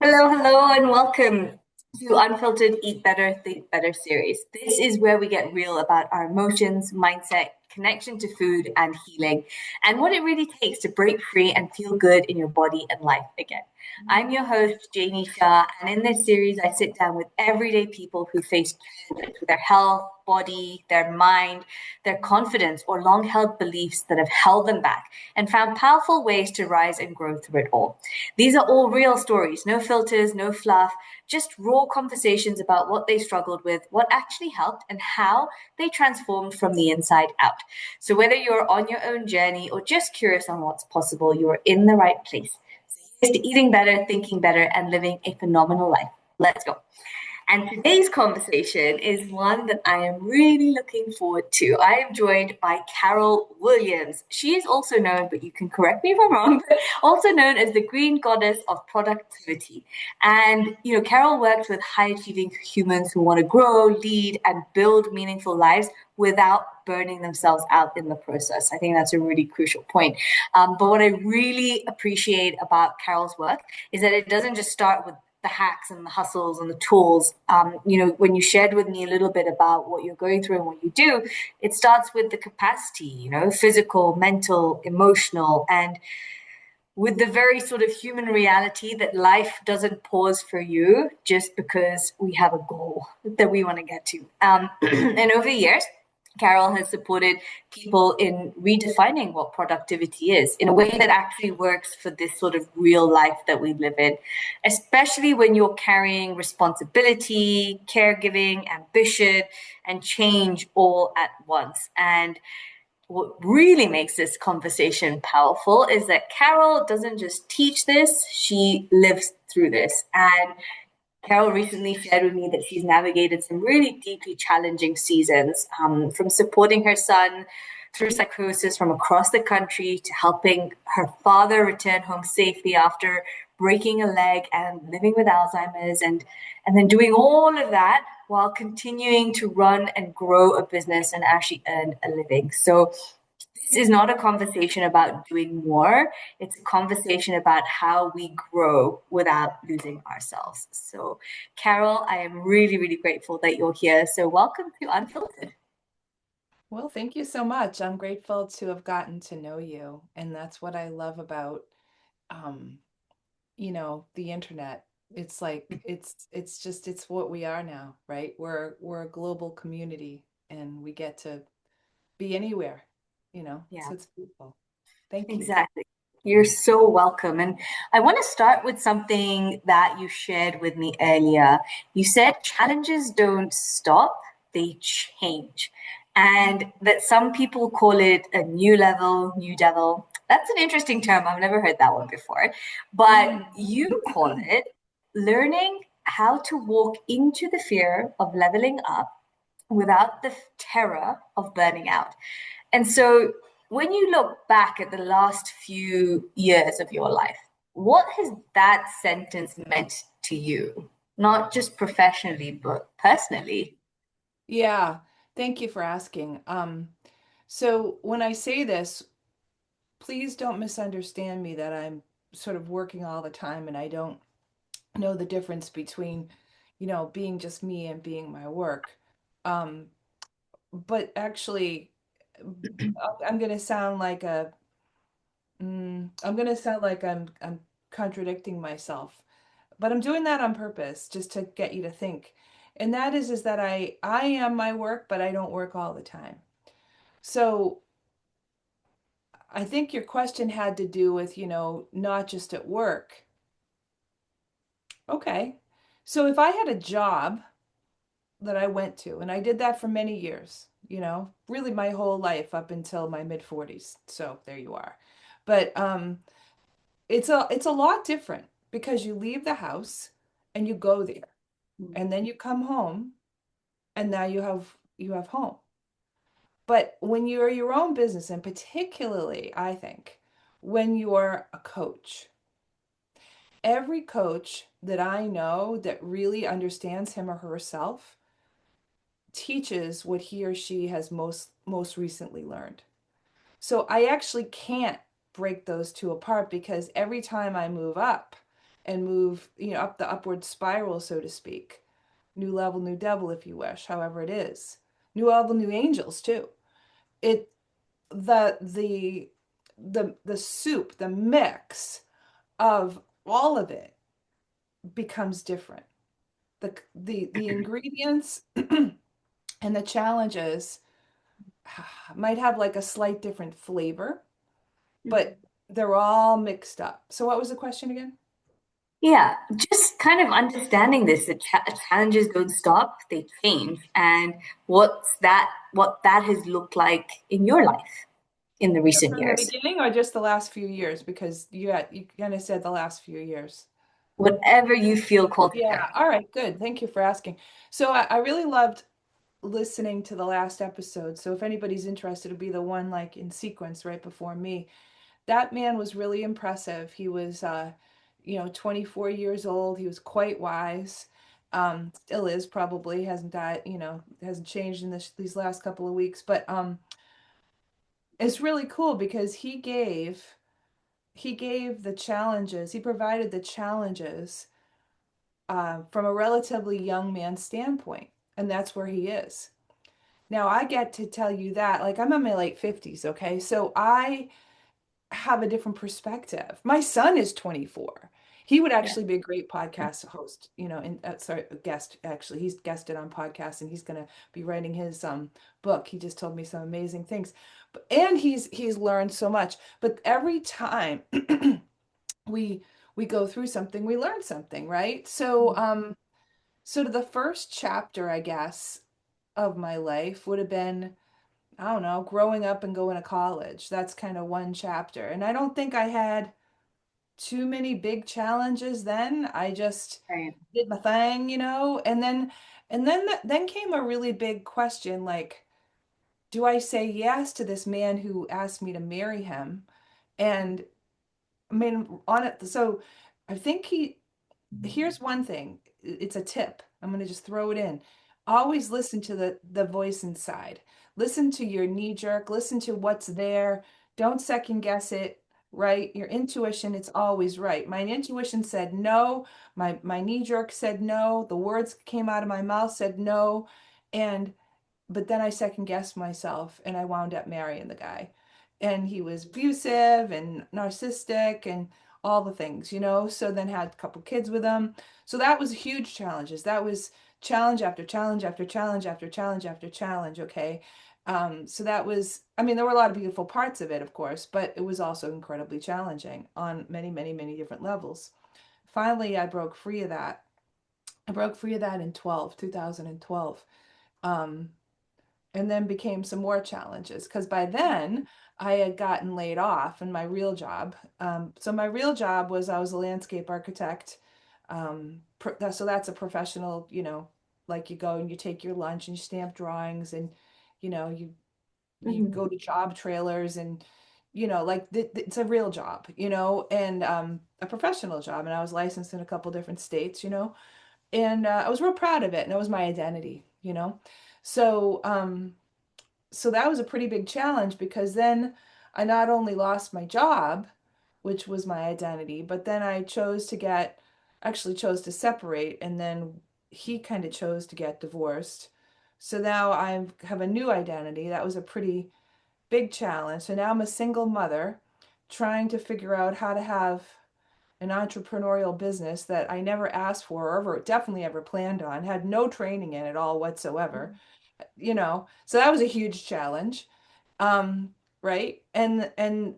Hello, and welcome to Unfiltered Eat Better, Think Better series. This is where we get real about our emotions, mindset, connection to food, and healing, and what it really takes to break free and feel good in your body and life again. I'm your host, Jaini Shah, and in this series, I sit down with everyday people who face challenges with their health, body, their mind, their confidence, or long held beliefs that have held them back, and found powerful ways to rise and grow through it all. These are all real stories, no filters, no fluff, just raw conversations about what they struggled with, what actually helped, and how they transformed from the inside out. So, whether you're on your own journey or just curious on what's possible, you're in the right place. So here's to eating better, thinking better, and living a phenomenal life. Let's go. And today's conversation is one that I am really looking forward to. I am joined by Carol Williams. She is also known, but you can correct me if I'm wrong, but also known as the Green Goddess of Productivity. And, Carol works with high achieving humans who want to grow, lead, and build meaningful lives without burning themselves out in the process. I think that's a really crucial point. But what I really appreciate about Carol's work is that it doesn't just start with the hacks and the hustles and the tools. When you shared with me a little bit about what you're going through and what you do, it starts with the capacity, physical, mental, emotional, and with the very sort of human reality that life doesn't pause for you just because we have a goal that we want to get to. And over the years, Carol has supported people in redefining what productivity is in a way that actually works for this sort of real life that we live in, especially when you're carrying responsibility, caregiving, ambition, and change all at once. And what really makes this conversation powerful is that Carol doesn't just teach this, she lives through this. And Carol recently shared with me that she's navigated some really deeply challenging seasons, from supporting her son through psychosis from across the country to helping her father return home safely after breaking a leg and living with Alzheimer's, and then doing all of that while continuing to run and grow a business and actually earn a living. So this is not a conversation about doing more. It's a conversation about how we grow without losing ourselves. So, Carol, I am really, really grateful that you're here. So, welcome to Unfiltered. Well, thank you so much. I'm grateful to have gotten to know you. And that's what I love about um, the internet. It's like it's what we are now, right? We're a global community and we get to be anywhere. Yeah, So it's beautiful. Thank you. exactly. You're so welcome. And I want to start with something that you shared with me earlier. You said challenges don't stop, they change. And that some people call it a new level, new devil. That's an interesting term. I've never heard that one before. But Mm. you call it learning how to walk into the fear of leveling up without the terror of burning out. And so, when you look back at the last few years of your life, what has that sentence meant to you? Not just professionally, but personally. Yeah, thank you for asking. So when I say this, please don't misunderstand me that I'm sort of working all the time and I don't know the difference between, being just me and being my work. Um, but actually, I'm going to sound like I'm going to sound like I'm contradicting myself, but I'm doing that on purpose just to get you to think. And that is that I am my work, but I don't work all the time. So I think your question had to do with, not just at work. Okay. So if I had a job that I went to, and I did that for many years, really my whole life up until my mid 40s. So there you are. But it's a lot different because you leave the house and you go there, and then you come home, and now you have home. But when you're your own business, and particularly, I think, when you're a coach, every coach that I know that really understands him or herself teaches what he or she has most recently learned. So I actually can't break those two apart because every time I move up and move, up the upward spiral, so to speak. New level, new devil, if you wish, however it is. New level, new angels too. It the the soup, the mix of all of it becomes different. The ingredients and the challenges might have like a slight different flavor, but they're all mixed up. So what was the question again? Yeah, just kind of understanding this, that challenges don't stop, they change. And what that has looked like in your life in the recent From the years. beginning or just the last few years? Because you kind of said the last few years. Whatever you feel called to Yeah. share. All right. Good. Thank you for asking. So I really loved listening to the last episode. So if anybody's interested, it'll be the one like in sequence right before me. That man was really impressive. He was, 24 years old. He was quite wise. Still is probably, hasn't died, hasn't changed in these last couple of weeks. But it's really cool because he gave the challenges. He provided the challenges from a relatively young man's standpoint, and that's where he is. Now I get to tell you that, like I'm in my late 50s, okay? So I have a different perspective. My son is 24. He would Yeah. actually be a great podcast host, and sorry, guest actually. He's guested on podcasts and he's going to be writing his book. He just told me some amazing things. And he's learned so much. But every time we we go through something, we learn something, right? So to the first chapter, I guess, of my life would have been, I don't know, growing up and going to college. That's kind of one chapter. And I don't think I had too many big challenges then. I just Right. did my thing, and then came a really big question like, do I say yes to this man who asked me to marry him? And I mean, on it, so I think here's one thing. It's a tip. I'm going to just throw it in. Always listen to the voice inside. Listen to your knee jerk, listen to what's there. Don't second guess it, right? Your intuition, it's always right. My intuition said no. My knee jerk said no. The words came out of my mouth said no. And but then I second guessed myself and I wound up marrying the guy. And he was abusive and narcissistic and all the things, So then had a couple kids with him. So that was huge challenges. That was challenge after challenge after challenge after challenge after challenge, okay? So that was, I mean, there were a lot of beautiful parts of it, of course, but it was also incredibly challenging on many, many, many different levels. Finally, I broke free of that. I broke free of that in 2012. Um, and then became some more challenges because by then I had gotten laid off in my real job. So my real job was I was a landscape architect. So that's a professional, like you go and you take your lunch and you stamp drawings and you Mhm. go to job trailers and like it's a real job, and a professional job. And I was licensed in a couple different states, and I was real proud of it, and it was my identity. So so that was a pretty big challenge because then I not only lost my job, which was my identity, but then I actually chose to separate, and then he kind of chose to get divorced. So now I have a new identity. That was a pretty big challenge. So now I'm a single mother trying to figure out how to have an entrepreneurial business that I never asked for or ever definitely ever planned on, had no training in at all whatsoever, so that was a huge challenge. um right, and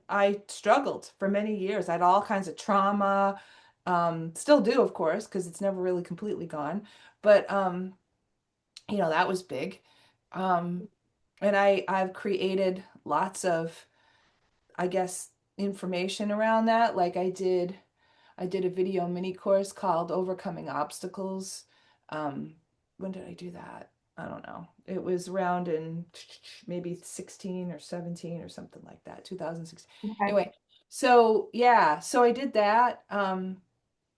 I struggled for many years. I had all kinds of trauma, still do, of course, because it's never really completely gone, but that was big. um and I've created lots of, I guess, information around that. Like I did a video mini course called Overcoming Obstacles. Um, when did I do that? I don't know. It was around in maybe 16 or 17 or something like that, 2016. Okay. Anyway, so yeah, so I did that,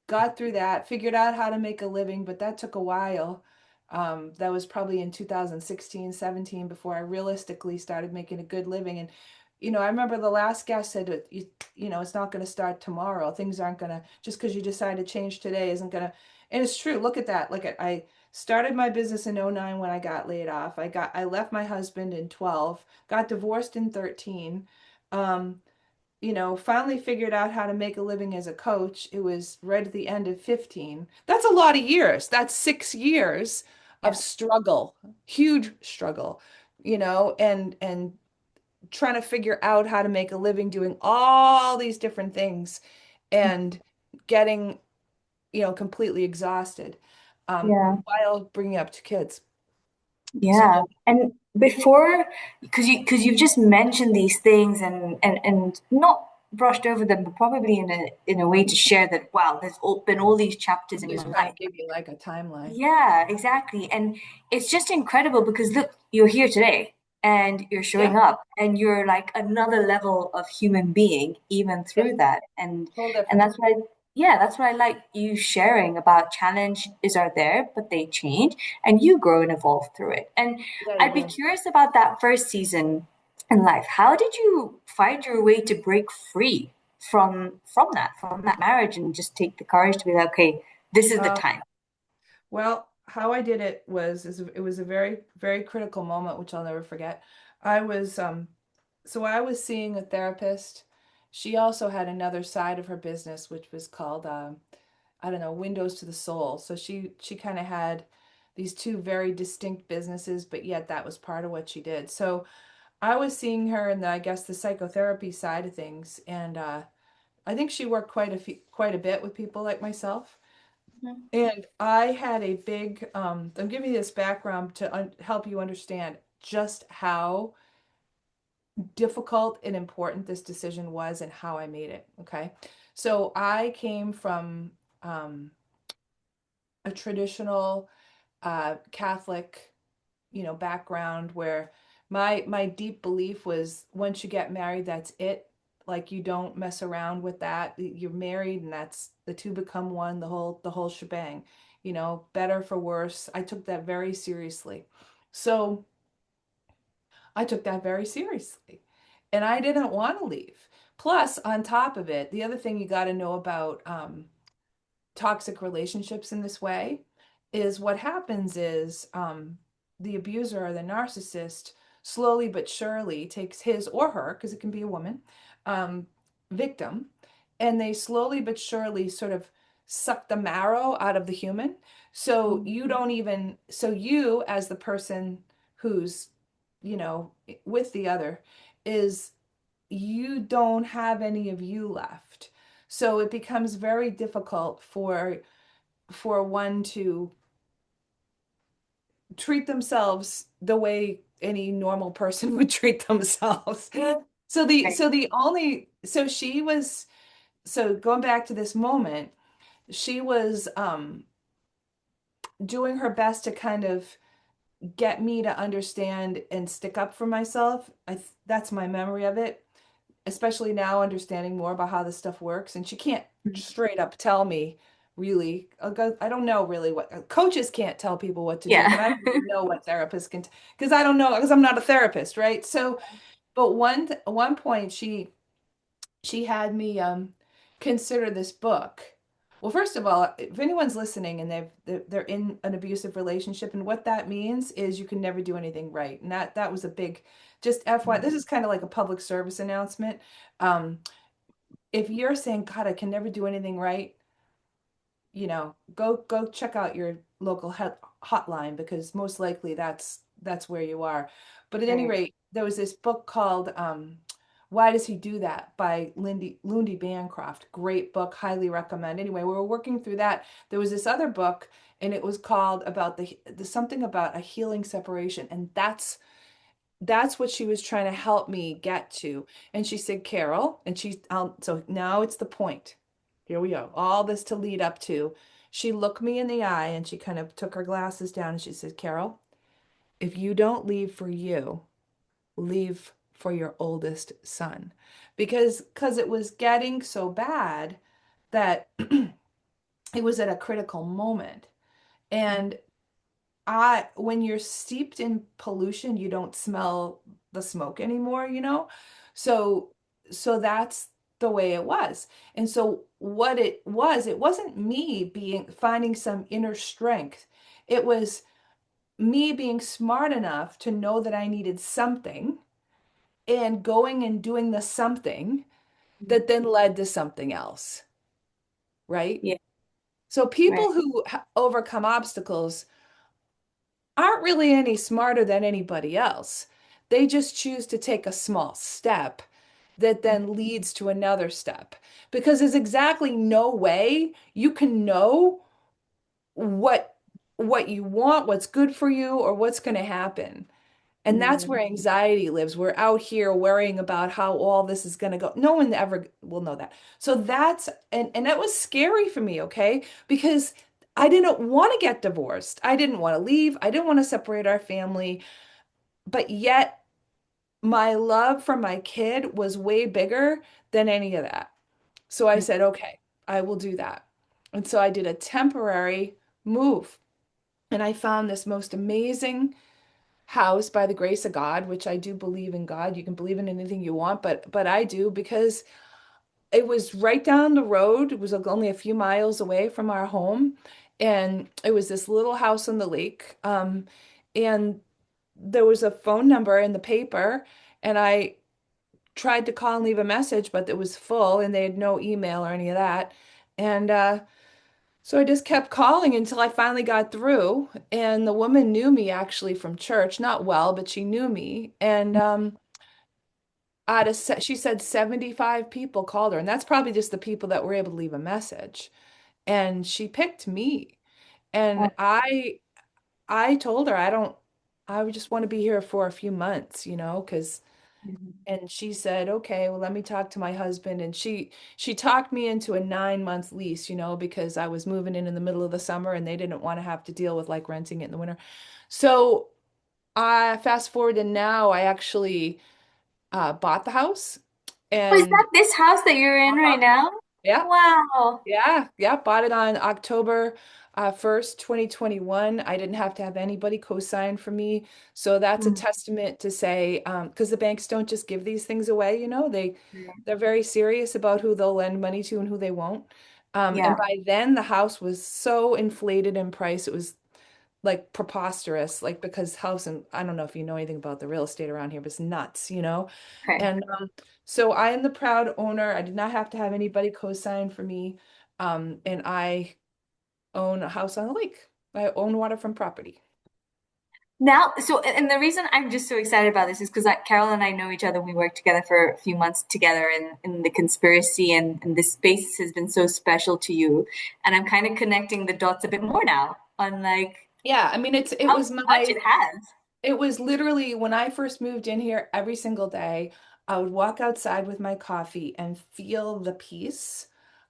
got through that, figured out how to make a living, but that took a while. That was probably in 2016, 17 before I realistically started making a good living. And I remember the last guest said, it's not going to start tomorrow. Things aren't going to, just because you decide to change today isn't going to, and it's true. Look at that. I started my business in '09 when I got laid off. I left my husband in 12, got divorced in 13. Um, finally figured out how to make a living as a coach. It was right at the end of 15. That's a lot of years. That's 6 years of Yeah. struggle, huge struggle, and trying to figure out how to make a living doing all these different things and getting, completely exhausted, Yeah. while bringing up 2 kids. Yeah. So And before, because you've just mentioned these things and not brushed over them, but probably in a way to share that, wow, been all these chapters in my just trying life. to give you like a timeline. Yeah, exactly. And it's just incredible because look, you're here today and you're showing Yeah, up and you're like another level of human being even yeah, through that. And different. that's why yeah, that's why I like you sharing about challenges are there, but they change and you grow and evolve through it. And Yeah, you I'd be do. curious about that first season in life. How did you find your way to break free from that marriage and just take the courage to be like, okay, this is the Uh, time. Well, how I did it it was a very, very critical moment, which I'll never forget. I was, so I was seeing a therapist. She also had another side of her business, which was called, I don't know, Windows to the Soul. So she kind of had these two very distinct businesses, but yet that was part of what she did. So I was seeing her in I guess the psychotherapy side of things, and I think she worked quite a bit with people like myself. Mhm. And I had a big, I'm giving you this background to help you understand just how difficult and important this decision was and how I made it. Okay. So I came from um, a traditional Catholic, background where my deep belief was once you get married, that's it. Like you don't mess around with that. You're married and that's the two become one, the whole shebang. Better for worse. I took that very seriously. So I took that very seriously. And I didn't want to leave. Plus, on top of it, the other thing you got to know about toxic relationships in this way is what happens is the abuser or the narcissist slowly but surely takes his or her, because it can be a woman, um, victim, and they slowly but surely sort of suck the marrow out of the human. So you don't even, so you as the person who's, you know, with the other is you don't have any of you left. So it becomes very difficult for one to treat themselves the way any normal person would treat themselves. Right. So she was, so going back to this moment, she was doing her best to kind of get me to understand and stick up for myself. That's my memory of it, especially now understanding more about how this stuff works. And she can't straight up tell me really. I don't know really what coaches can't tell people what to do, but I Yeah. don't even know what therapists can, because I don't know, because I'm not a therapist, right? So, but one point she had me consider this book. Well, first of all, if anyone's listening and they're in an abusive relationship, and what that means is you can never do anything right. And that was a big, just FY, this is kind of like a public service announcement. Um, if you're saying, God, I can never do anything right, go check out your local hotline, because most likely that's where you are. But at any Right. rate, there was this book called Why Does He Do That by Lundy Bancroft. Great book, highly recommend. Anyway, we were working through that. There was this other book, and it was called about the something about a healing separation, and that's what she was trying to help me get to. And she said, Carol, and so now it's the point. Here we go. All this to lead up to. She looked me in the eye and she kind of took her glasses down and she said, Carol, if you don't leave for you, leave for your oldest son. Because it was getting so bad that it was at a critical moment. And when you're steeped in pollution, you don't smell the smoke anymore. So so that's the way it was. And so what it wasn't me being finding some inner strength. It was me being smart enough to know that I needed something and going and doing the something that then led to something else, right? Yeah. So Right. people who overcome obstacles aren't really any smarter than anybody else. They just choose to take a small step that then leads to another step because there's exactly no way you can know what what you want, what's good for you, or what's going to happen. And that's Mm. where anxiety lives. We're out here worrying about how all this is going to go. No one ever will know that. So that's and that was scary for me, okay? Because I didn't want to get divorced. I didn't want to leave. I didn't want to separate our family. But yet my love for my kid was way bigger than any of that. So I said, okay, I will do that. And so I did a temporary move. And I found this most amazing house by the grace of God, which I do believe in God. You can believe in anything you want, but I do because it was right down the road. It was only a few miles away from our home, and it was this little house on the lake. And there was a phone number in the paper, and I tried to call and leave a message, but it was full, and they had no email or any of that. And so I just kept calling until I finally got through. And the woman knew me actually from church, not well, but she knew me. And she said 75 people called her, and that's probably just the people that were able to leave a message. And she picked me. And I told her I would just want to be here for a few months, because and she said, "Okay, well, let me talk to my husband." And she talked me into a 9 month lease, because I was moving in the middle of the summer and they didn't want to have to deal with like renting it in the winter. So I fast forward and now I actually bought the house Oh, is and that this house that you're in right uh-huh, now? yeah, Wow. yeah, yeah, bought it on October 1st, 2021. I didn't have to have anybody co-sign for me. So that's a Mm. testament to say, because the banks don't just give these things away, they're very serious about who they'll lend money to and who they won't. And Yeah. by then the house was so inflated in price, it was like preposterous, like because house and I don't know if you know anything about the real estate around here, but it's nuts. Okay. And so I am the proud owner. I did not have to have anybody co-sign for me. And I own a house on the lake. I own waterfront property. Now, so, and the reason I'm just so excited about this is because Carol and I know each other. We worked together for a few months together in the conspiracy, and this space has been so special to you. And I'm kind of connecting the dots a bit more now on like Yeah, I mean it how was much it has. it was literally when I first moved in here every single day, I would walk outside with my coffee and feel the peace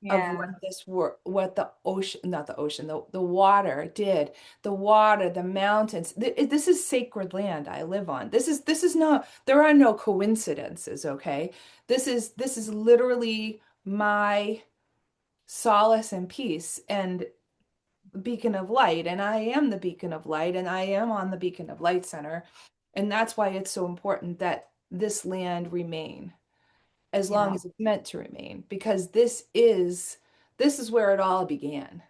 of what Yeah. what the ocean, not the ocean, the water did. The water, the mountains. This is sacred land I live on. This is no, there are no coincidences, okay? This is literally my solace and peace and beacon of light. And I am the beacon of light, and I am on the Beacon of Light Center. And that's why it's so important that this land remain as long Yeah. as it's meant to remain, because this is where it all began,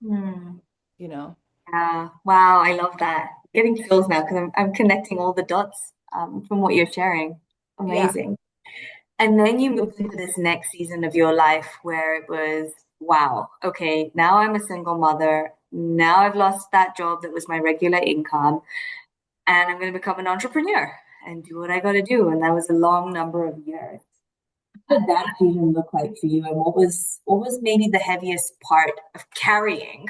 Hmm. you know. Yeah. Wow. I love that. Getting chills now because I'm connecting all the dots from what you're sharing. Yeah. Amazing. And then you moved into this next season of your life where it was, wow, okay, now I'm a single mother. Now I've lost that job that was my regular income, and I'm going to become an entrepreneur and do what I got to do. And that was a long number of years. What did that season look like for you? And what was maybe the heaviest part of carrying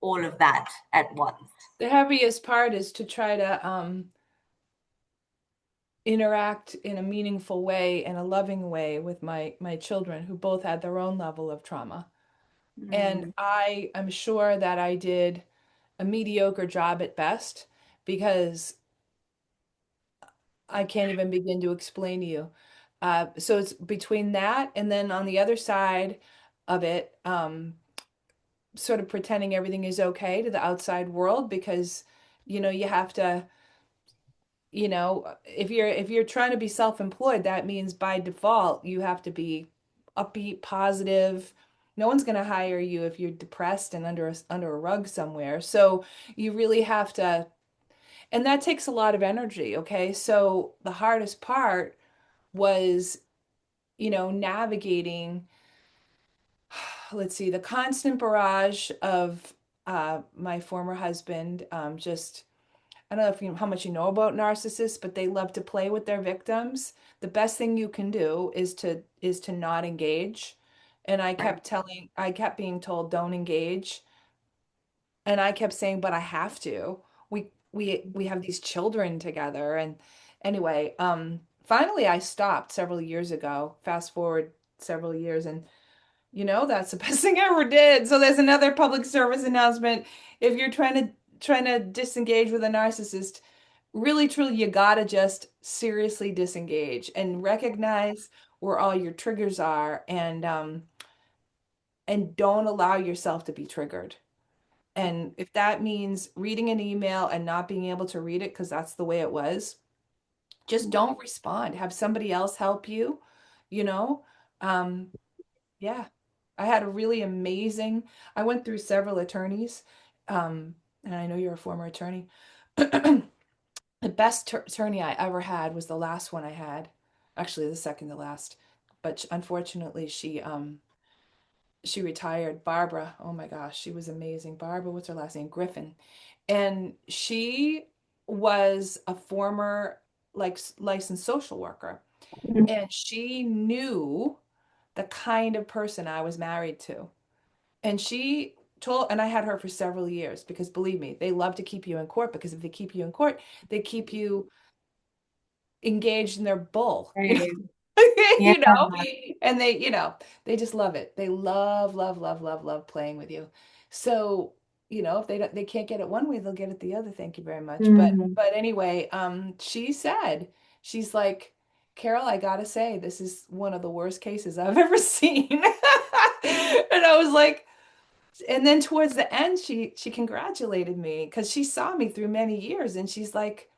all of that at once? The heaviest part is to try to interact in a meaningful way and a loving way with my children who both had their own level of trauma. And Mm, I am sure that I did a mediocre job at best because I can't even begin to explain to you. So it's between that and then on the other side of it, sort of pretending everything is okay to the outside world because, you have to if you're trying to be self-employed, that means by default you have to be upbeat, positive. No one's going to hire you if you're depressed and under a rug somewhere. So you really have to, and that takes a lot of energy, okay? So the hardest part was, navigating, let's see, the constant barrage of my former husband, just I don't know if how much you know about narcissists, but they love to play with their victims. The best thing you can do is to not engage. And Right. I kept being told, don't engage. And I kept saying, but I have to. We have these children together. And anyway, finally I stopped several years ago. Fast forward several years, and that's the best thing I ever did. So there's another public service announcement. If you're trying to disengage with a narcissist, really truly you gotta just seriously disengage and recognize where all your triggers are, and don't allow yourself to be triggered. And if that means reading an email and not being able to read it because that's the way it was, just don't respond. Have somebody else help you, you know? Um, yeah. I had a really amazing, I went through several attorneys, and I know you're a former attorney. The best attorney I ever had was the last one I had, actually the second to last. But unfortunately, she retired. Barbara, oh my gosh, she was amazing. Barbara, what's her last name? Griffin. And she was a former like licensed social worker, Mhm. and she knew the kind of person I was married to. And and I had her for several years because believe me, they love to keep you in court because if they keep you in court, they keep you engaged in their bull, Right. Yeah. you know, and they just love it. They love, love, love, love, love playing with you. So, if they can't get it one way, they'll get it the other. Thank you very much. But Mm. but anyway, she's like, Carol, I gotta say, this is one of the worst cases I've ever seen. And I was like, and then towards the end, she congratulated me because she saw me through many years, and she's like,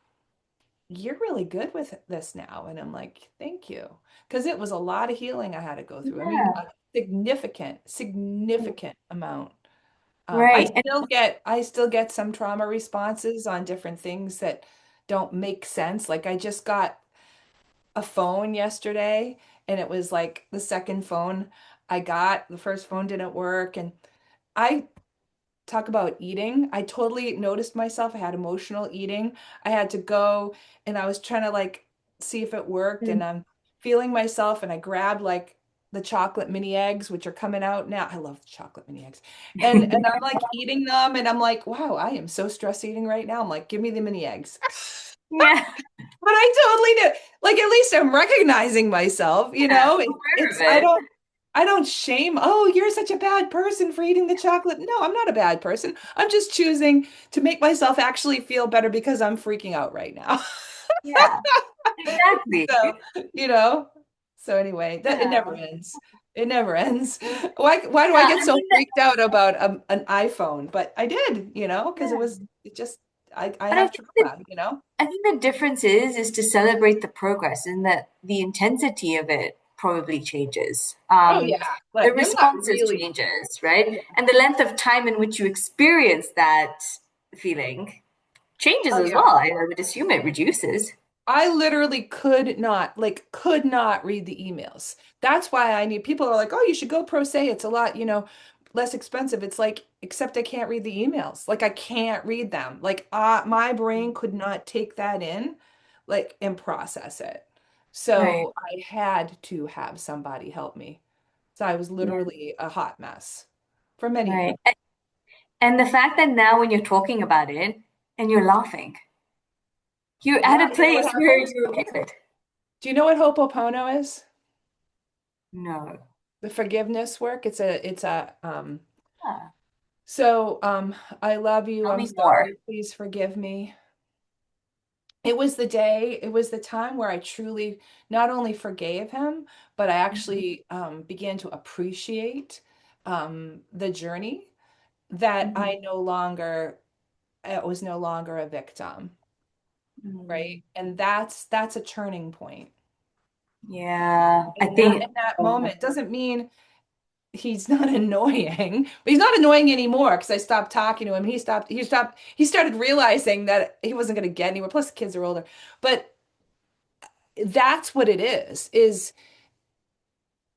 you're really good with this now. And I'm like, thank you. Because it was a lot of healing I had to go through. I mean, Yeah. a significant, significant amount. Right. And I still get some trauma responses on different things that don't make sense. Like I just got a phone yesterday, and it was like the second phone I got. The first phone didn't work. And I talk about eating. I totally noticed myself. I had emotional eating. I had to go, and I was trying to like see if it worked, and I'm feeling myself, and I grabbed like the chocolate mini eggs, which are coming out now. I love chocolate mini eggs. And I'm like eating them, and I'm like, wow, I am so stress eating right now. I'm like, give me the mini eggs. yeah. But I totally do. Like at least I'm recognizing myself, Yeah. Aware It's of it. I don't shame, oh, you're such a bad person for eating the chocolate. No, I'm not a bad person. I'm just choosing to make myself actually feel better because I'm freaking out right now. Yeah. Exactly. So, you know. So anyway, that it never Yeah. ends. It never ends. Why do I Yeah. get I so think that, freaked out about an iPhone? But I did, because yeah. it just I But I have think that trauma, you know? I think the difference is to celebrate the progress and that the intensity of it probably changes. Oh yeah, The but you're not responses really. changes, right? Yeah. And the length of time in which you experience that feeling changes Oh as yeah. well. I would assume it reduces. I literally could not read the emails. That's why I need people are like, oh, you should go pro se. It's a lot, less expensive. It's like, except I can't read the emails. Like I can't read them. Like my brain could not take that in, like and process it. Right. So I had to have somebody help me. So I was Yeah. literally a hot mess for many years. Right. And the fact that now when you're talking about it and you're laughing, you're at Yeah, a you know what place where happened? you're okay with it. Do you know what Ho'oponopono is? No. The forgiveness work. Ah, So, I love you. tell I'm me more. sorry. Please forgive me. It was the time where I truly not only forgave him, but I actually began to appreciate the journey that Mhm. I was no longer a victim. Mm. right? And that's a turning point. Yeah, I In think. that moment doesn't mean he's not annoying, but he's not annoying anymore because I stopped talking to him. He started realizing that he wasn't going to get anywhere. Plus, the kids are older. But that's what it is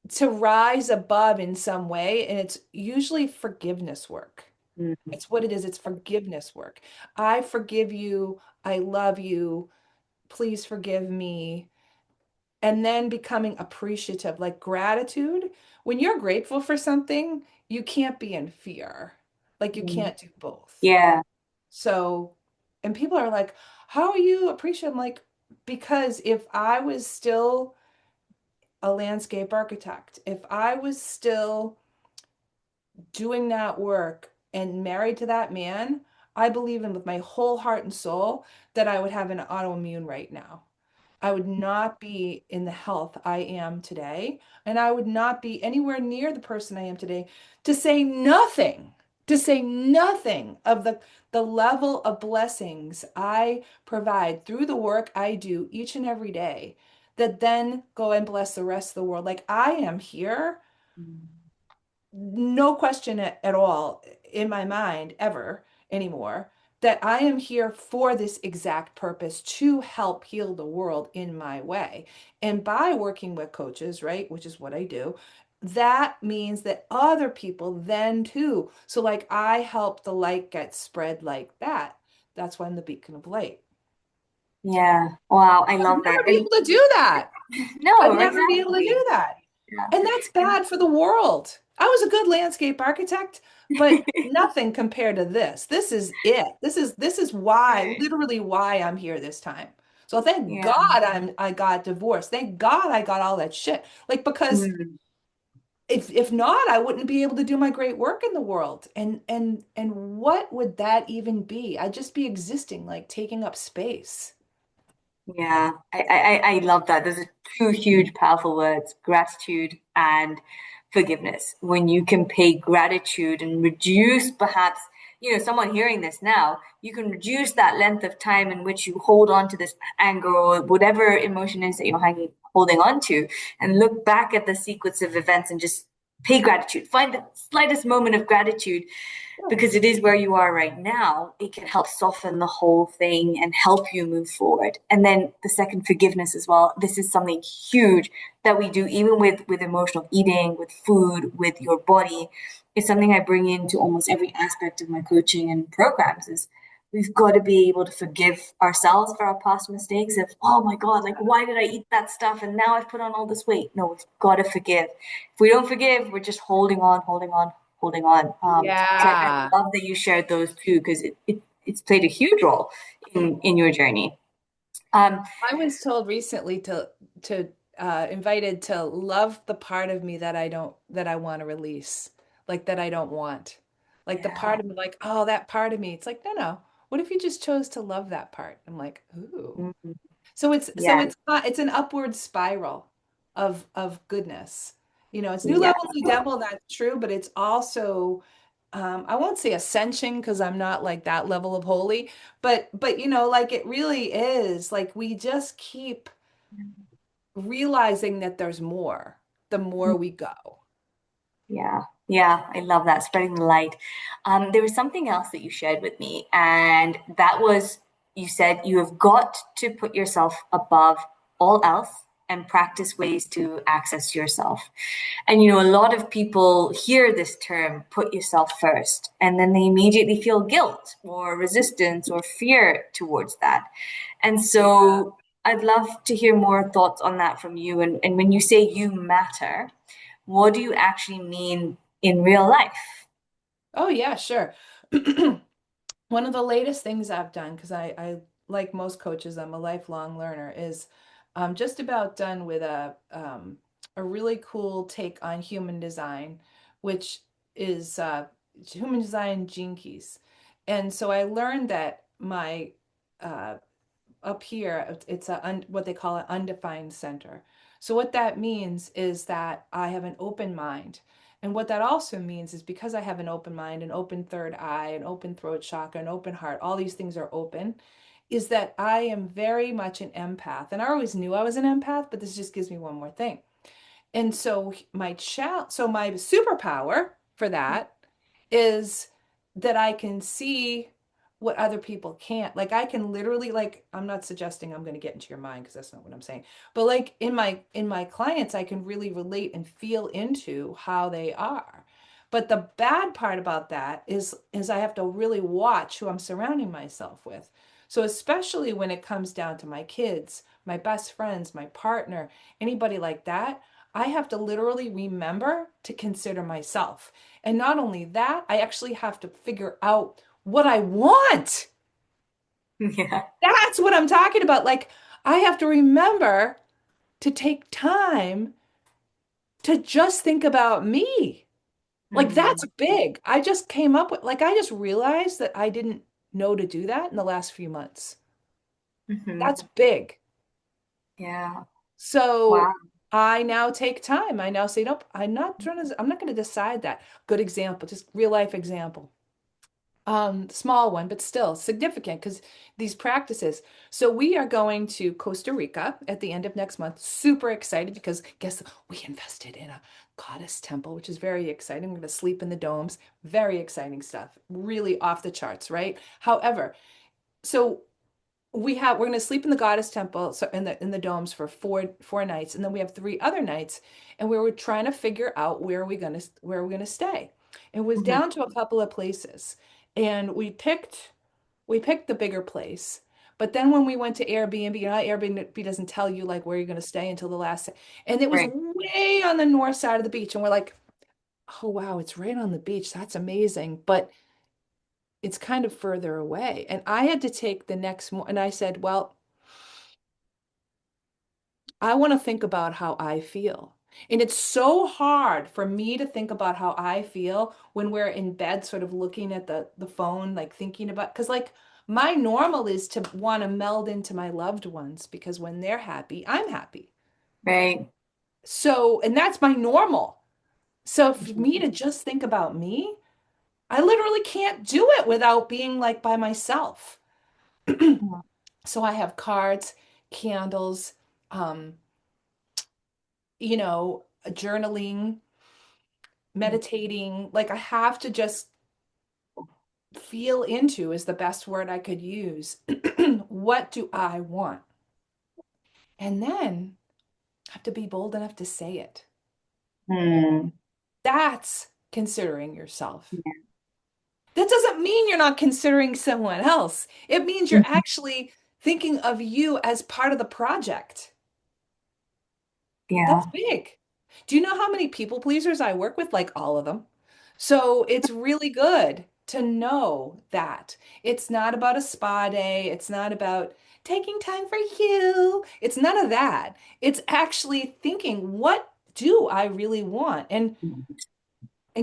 to rise above in some way. And it's usually forgiveness work. Mm. It's what it is. It's forgiveness work. I forgive you. I love you. Please forgive me. And then becoming appreciative, like gratitude. When you're grateful for something, you can't be in fear. Like you Mm. can't do both. Yeah. So, and people are like, how are you appreciative? I'm like, because if I was still a landscape architect, if I was still doing that work and married to that man, I believe in with my whole heart and soul that I would have an autoimmune right now. I would not be in the health I am today, and I would not be anywhere near the person I am today, to say nothing of the level of blessings I provide through the work I do each and every day that then go and bless the rest of the world. Like I am here, Mm. no question at all in my mind ever anymore that I am here for this exact purpose to help heal the world in my way. And by working with coaches, right, which is what I do, that means that other people then too. So, like, I help the light get spread like that. That's why I'm the beacon of light. Yeah. Wow, I I'd love that. never be And able to do that. I'd no, never be able to exactly. do that. Yeah. And that's And bad for the world. I was a good landscape architect, but nothing compared to this. This is it. This is why, literally why I'm here this time. So thank yeah. God I got divorced. Thank God I got all that shit. Like because Mm. if not, I wouldn't be able to do my great work in the world. And what would that even be? I'd just be existing, like taking up space. Yeah, I love that. Those are two huge, powerful words, gratitude and forgiveness. When you can pay gratitude and reduce perhaps, someone hearing this now, you can reduce that length of time in which you hold on to this anger or whatever emotion is that you're holding on to, and look back at the sequence of events and just pay gratitude. Find the slightest moment of gratitude Yeah. because it is where you are right now. It can help soften the whole thing and help you move forward. And then the second, forgiveness as well. This is something huge that we do even with emotional eating, with food, with your body. It's something I bring into almost every aspect of my coaching and programs is we've got to be able to forgive ourselves for our past mistakes of, oh my God, like why did I eat that stuff and now I've put on all this weight. No, we've got to forgive. If we don't forgive, we're just holding on, holding on, holding on. So I Yeah. love that you shared those two because it's played a huge role in your journey. Um, I was told recently to invited to love the part of me that I want to release, like that I don't want. Like the yeah, part of me like, oh, that part of me. It's like, no, no. What if you just chose to love that part? I'm like, ooh. mhm, yeah, It's an upward spiral of goodness. You know, it's new yeah, level, new devil, that's true, but it's also I won't say ascension because I'm not like that level of holy, but you know, like it really is like we just keep realizing that there's more the more we go. yeah, yeah. I love that spreading the light. There was something else that you shared with me, and that was you said you have got to put yourself above all else and practice ways to access yourself. And a lot of people hear this term, put yourself first, and then they immediately feel guilt or resistance or fear towards that. And Yeah. so I'd love to hear more thoughts on that from you. And when you say you matter, what do you actually mean in real life? Oh yeah, sure. One of the latest things I've done, because like most coaches, I'm a lifelong learner, is I'm just about done with a really cool take on human design, which is human design gene keys. And so I learned that my uh, up here, it's what they call an undefined center. So what that means is that I have an open mind. And what that also means is because I have an open mind, an open third eye, an open throat chakra, an open heart, all these things are open. is that I am very much an empath. And I always knew I was an empath, but this just gives me one more thing. And so my superpower for that is that I can see what other people can't. Like I can literally, like, I'm not suggesting I'm going to get into your mind because that's not what I'm saying. But like in my clients, I can really relate and feel into how they are. But the bad part about that is I have to really watch who I'm surrounding myself with. So especially when it comes down to my kids, my best friends, my partner, anybody like that, I have to literally remember to consider myself. And not only that, I actually have to figure out what I want. Yeah. That's what I'm talking about. Like, I have to remember to take time to just think about me. Like, that's Mm-hmm. big. I just came up with, like, I just realized that I didn't know to do that in the last few months. Mm-hmm. That's big. Yeah. Wow. So I now take time. I now say, nope, I'm not going to decide that. Good example, just real life example. Small one, but still significant because these practices. So we are going to Costa Rica at the end of next month. Super excited because guess we invested in a goddess temple, which is very exciting. We're going to sleep in the domes. Very exciting stuff. Really off the charts, right? However, so we're going to sleep in the goddess temple, so in the domes for four nights, and then we have 3 other nights, and we were trying to figure out where we're going to stay. It was Mm-hmm. down to a couple of places, and we picked the bigger place. But then when we went to Airbnb, Airbnb doesn't tell you like where you're going to stay until the last, and it was Right. way on the north side of the beach, and we're like, oh wow, it's right on the beach. That's amazing, but it's kind of further away. And I had to take the next and I said, well, I want to think about how I feel. And it's so hard for me to think about how I feel when we're in bed, sort of looking at the phone, like thinking about, because like my normal is to want to meld into my loved ones because when they're happy, I'm happy. Right. So, and that's my normal. So for me to just think about me, I literally can't do it without being like by myself. Mhm. So I have candles, um, journaling, meditating. Like I have to just feel into is the best word I could use. What do I want? And then I have to be bold enough to say it. Mm. That's considering yourself. That doesn't mean you're not considering someone else. It means you're Mhm. actually thinking of you as part of the project. That's Yeah. big. Do you know how many people pleasers I work with? Like all of them. So it's really good to know that it's not about a spa day. It's not about taking time for you. It's none of that. It's actually thinking, what do I really want? And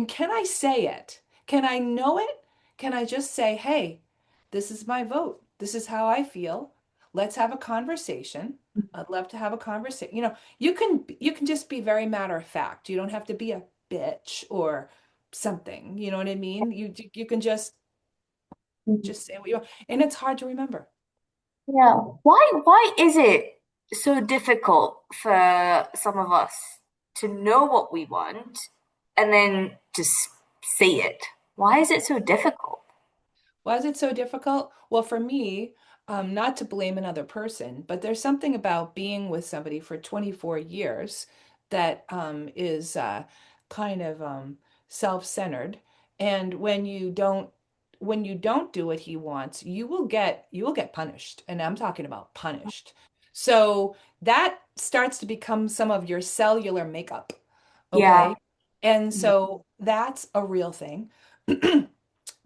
can I say it? Can I know it? Can I just say, hey, this is my vote. This is how I feel. Let's have a conversation. I'd love to have a conversation. You can just be very matter of fact. You don't have to be a bitch or something. You know what I mean? You can Mhm. just say what you want. And it's hard to remember. Yeah. Why is it so difficult for some of us to know what we want and then just say it? Why is it so difficult? Why is it so difficult? Well, for me, not to blame another person, but there's something about being with somebody for 24 years that is kind of self-centered. And when you don't do what he wants, you will get punished. And I'm talking about punished. So that starts to become some of your cellular makeup. Yeah. Okay. And so that's a real thing.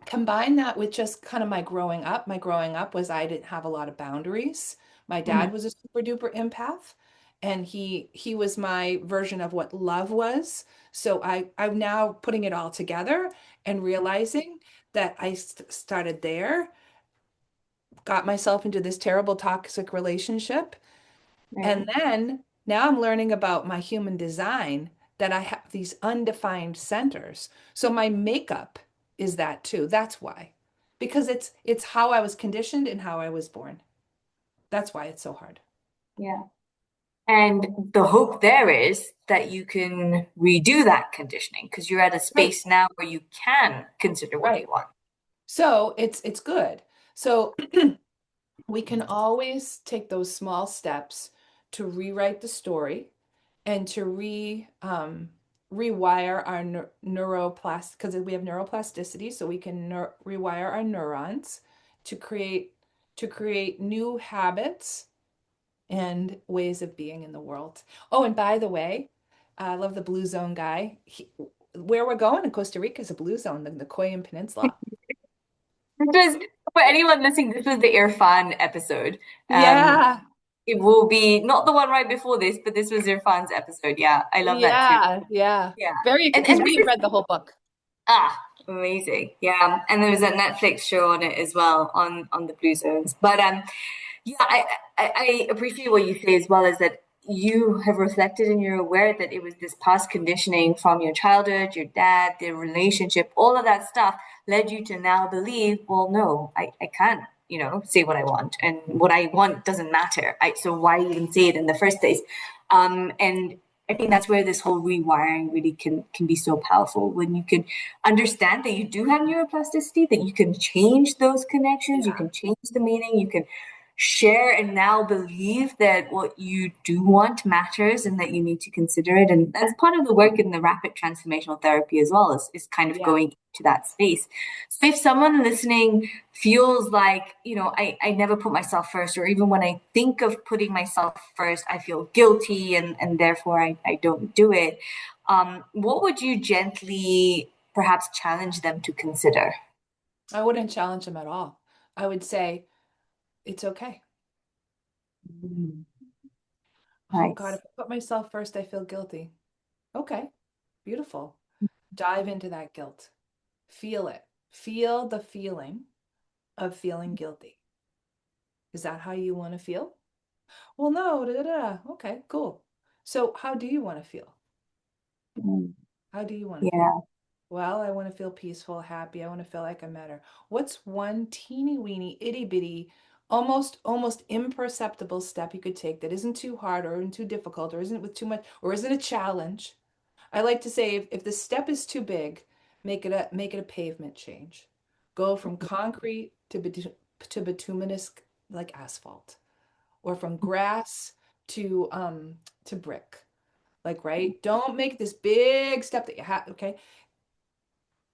Combine that with just kind of my growing up. My growing up was I didn't have a lot of boundaries. My Mhm. dad was a super duper empath, and he was my version of what love was. So I'm now putting it all together and realizing that I started there, got myself into this terrible toxic relationship, Right. and then now I'm learning about my human design that I have these undefined centers. So my makeup is that too. That's why. Because it's how I was conditioned and how I was born. That's why it's so hard. Yeah. And the hope there is that you can redo that conditioning because you're at a Right. space now where you can consider what you Right. want. So it's good. So we can always take those small steps to rewrite the story and to rewire our neuroplastic, because we have neuroplasticity, so we can rewire our neurons to create new habits and ways of being in the world. Oh, and by the way, I love the blue zone guy. Where we're going in Costa Rica is a blue zone, the Nicoyan Peninsula. This was, for anyone listening, this was the Irfan episode. Um, Yeah, it will be not the one right before this, but this was Irfan's episode. Yeah, I love that too. yeah, yeah. Yeah. Very, And because this we is read the whole book. amazing. Yeah. And there was a Netflix show on it as well on the Blue Zones. But yeah, I appreciate what you say as well, is that you have reflected and you're aware that it was this past conditioning from your childhood, your dad, their relationship, all of that stuff led you to now believe, well, no, I can't, say what I want. And what I want doesn't matter. So why even say it in the first place? And I think that's where this whole rewiring really can be so powerful, when you can understand that you do have neuroplasticity, that you can change those connections, you Yeah, can change the meaning, you can share and now believe that what you do want matters and that you need to consider it. And that's part of the work in the rapid transformational therapy as well, is kind of yeah. going to that space. So if someone listening feels like, I never put myself first, or even when I think of putting myself first, I feel guilty and therefore I don't do it, what would you gently perhaps challenge them to consider? I wouldn't challenge them at all. I would say, it's okay. Mm, Oh God, if nice. I put myself first, I feel guilty. Okay, beautiful. Dive into that guilt. Feel it. Feel the feeling of feeling guilty. Is that how you want to feel? Well, no, da, da, da. Okay, cool. So, how do you want to feel? Mm, How do you want to feel? yeah. Well, I want to feel peaceful, happy. I want to feel like I matter. What's one teeny weeny, itty bitty, almost imperceptible step you could take that isn't too hard or isn't too difficult or isn't with too much or isn't a challenge? I like to say if the step is too big, make it a pavement change. Go from concrete to bituminous like asphalt, or from grass to brick. Like, right? Don't make this big step that you have, okay?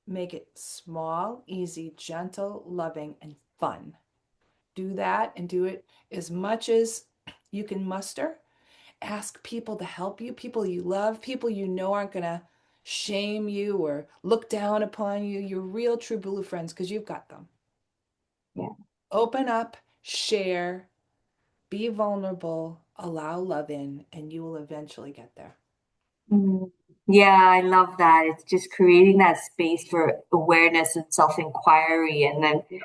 Make it small, easy, gentle, loving, and fun. Do that and do it as much as you can muster. Ask people to help you, people you love, people you know aren't going to shame you or look down upon you. Your real, true blue friends, because you've got them. Yeah. Open up, share, be vulnerable, allow love in, and you will eventually get there. Mm. Yeah, I love that. It's just creating that space for awareness and self-inquiry, and then Yeah.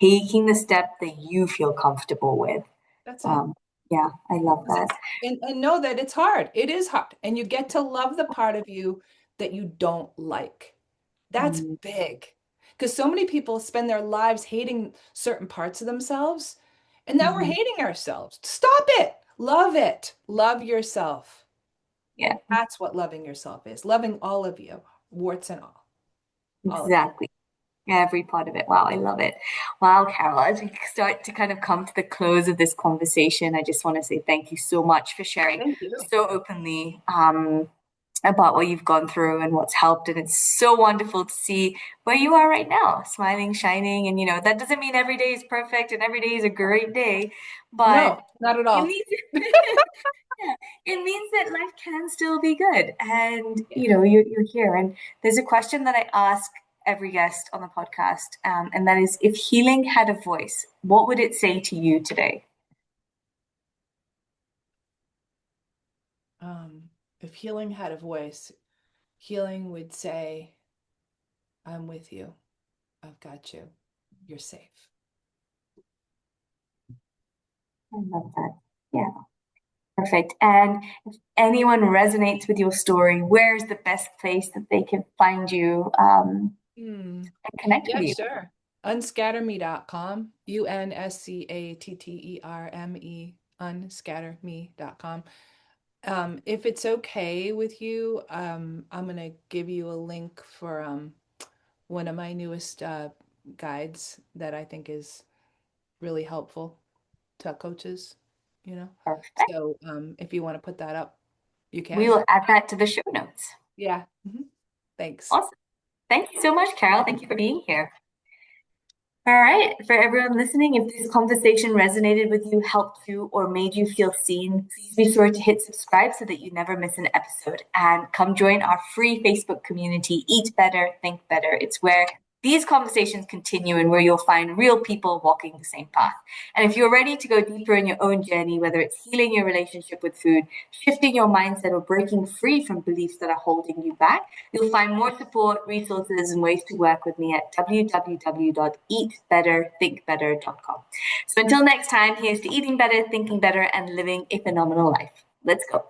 taking the step that you feel comfortable with. That's it. Um, yeah, I love that. And know that it's hard. It is hard. And you get to love the part of you that you don't like. That's Mm, big. Because so many people spend their lives hating certain parts of themselves. And now we're mhm. hating ourselves. Stop it. Love it. Love yourself. Yeah, That's what loving yourself is. Loving all of you, warts and all of you. exactly. Every part of it. Wow, I love it. Wow, Carol, as we start to kind of come to the close of this conversation, I just want to say thank you so much for sharing Thank you. so openly about what you've gone through and what's helped. And it's so wonderful to see where you are right now, smiling, shining. And, that doesn't mean every day is perfect and every day is a great day, but No, not at it all. means yeah, it means that life can still be good. And, Yeah. you're here. And there's a question that I ask every guest on the podcast, and that is, if healing had a voice, what would it say to you today? If healing had a voice, healing would say, I'm with you. I've got you. You're safe. I love that. Yeah, perfect. And if anyone resonates with your story, where's the best place that they can find you, Hmm. and connect with Yeah, you? sure. Unscatterme.com, UNSCATTERME, unscatterme.com. If it's okay with you, I'm gonna give you a link for one of my newest guides that I think is really helpful to coaches, you know. Perfect. So if you want to put that up, you We can. will add that to the show notes. Yeah. Thanks. Awesome. Thank you so much, Carol. Thank you for being here. All right, for everyone listening, if this conversation resonated with you, helped you, or made you feel seen, please be sure to hit subscribe so that you never miss an episode. And come join our free Facebook community, Eat Better, Think Better. It's where these conversations continue and where you'll find real people walking the same path. And if you're ready to go deeper in your own journey, whether it's healing your relationship with food, shifting your mindset, or breaking free from beliefs that are holding you back, you'll find more support, resources, and ways to work with me at www.eatbetterthinkbetter.com. So until next time, here's to eating better, thinking better, and living a phenomenal life. Let's go.